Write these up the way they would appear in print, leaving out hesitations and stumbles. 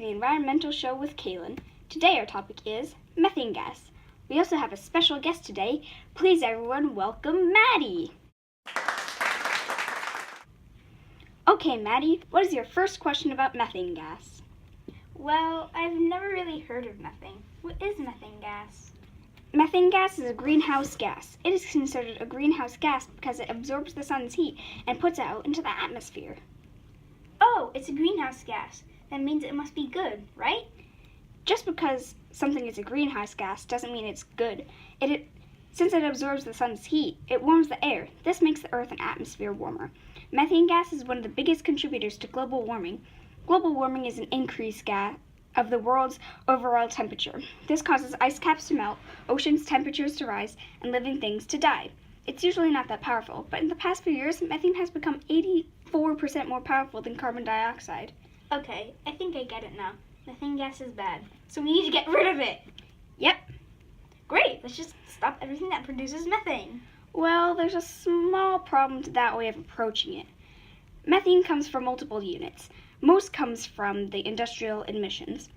the Environmental Show with Kaylin. Today our topic is methane gas. We also have a special guest today. Please everyone welcome Maddie. Okay, Maddie, what is your first question about methane gas? Well, I've never really heard of methane. What is methane gas? Methane gas is a greenhouse gas. It is considered a greenhouse gas because it absorbs the sun's heat and puts it out into the atmosphere. Oh, it's a greenhouse gas. That means it must be good, right? Just because something is a greenhouse gas doesn't mean it's good. Since it absorbs the sun's heat, it warms the air. This makes the earth and atmosphere warmer. Methane gas is one of the biggest contributors to global warming. Global warming is an increased gas of the world's overall temperature. This causes ice caps to melt, oceans' temperatures to rise, and living things to die. It's usually not that powerful, but in the past few years, methane has become 84% more powerful than carbon dioxide. Okay, I think I get it now. Methane gas is bad, so we need to get rid of it. Yep. Great, let's just stop everything that produces methane. Well, there's a small problem to that way of approaching it. Methane comes from multiple units. Most comes from the industrial emissions.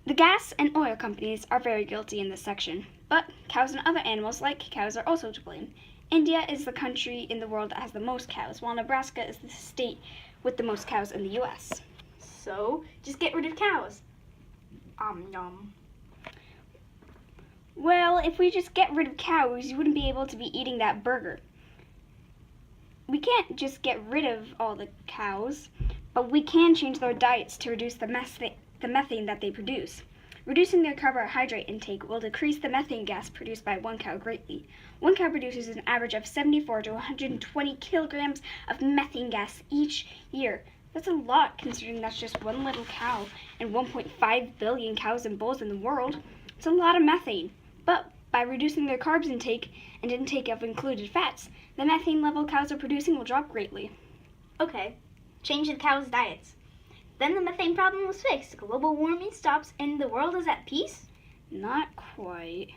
The gas and oil companies are very guilty in this section, but cows and other animals like cows are also to blame. India is the country in the world that has the most cows, while Nebraska is the state with the most cows in the U.S. So, just get rid of cows. Yum. Well, if we just get rid of cows, you wouldn't be able to be eating that burger. We can't just get rid of all the cows, but we can change their diets to reduce the methane that they produce. Reducing their carbohydrate intake will decrease the methane gas produced by one cow greatly. One cow produces an average of 74 to 120 kilograms of methane gas each year. That's a lot considering that's just one little cow and 1.5 billion cows and bulls in the world. It's a lot of methane. But by reducing their carbs intake and intake of included fats, the methane level cows are producing will drop greatly. Okay, change the cows' diets. Then the methane problem was fixed. Global warming stops and the world is at peace? Not quite.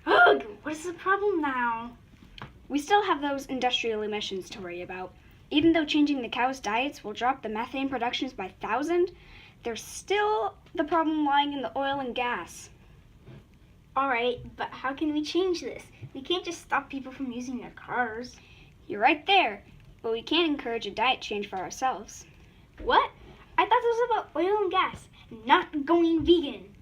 Ugh, what is the problem now? We still have those industrial emissions to worry about. Even though changing the cows' diets will drop the methane productions by 1,000, there's still the problem lying in the oil and gas. Alright, but how can we change this? We can't just stop people from using their cars. You're right there, but we can encourage a diet change for ourselves. What? I thought this was about oil and gas, not going vegan.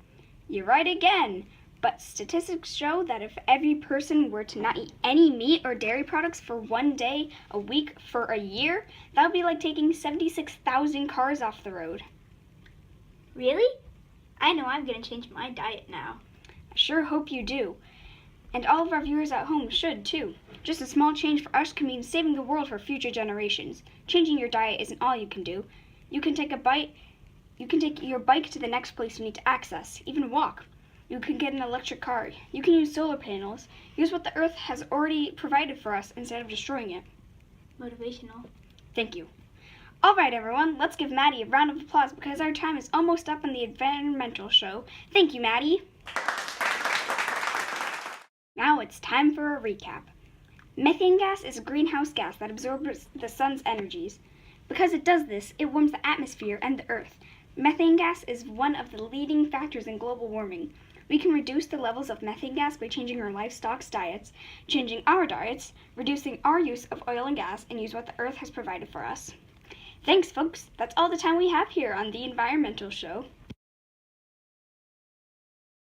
You're right again, but statistics show that if every person were to not eat any meat or dairy products for one day a week for a year, that would be like taking 76,000 cars off the road. Really? I know I'm going to change my diet now. I sure hope you do. And all of our viewers at home should too. Just a small change for us can mean saving the world for future generations. Changing your diet isn't all you can do. You can take your bike to the next place you need to access, even walk. You can get an electric car. You can use solar panels. Use what the earth has already provided for us instead of destroying it. Motivational. Thank you. All right, everyone, let's give Maddie a round of applause because our time is almost up on the Environmental Show. Thank you, Maddie. Now it's time for a recap. Methane gas is a greenhouse gas that absorbs the sun's energies. Because it does this, it warms the atmosphere and the earth. Methane gas is one of the leading factors in global warming. We can reduce the levels of methane gas by changing our livestock's diets, changing our diets, reducing our use of oil and gas, and use what the earth has provided for us. Thanks, folks. That's all the time we have here on the Environmental Show.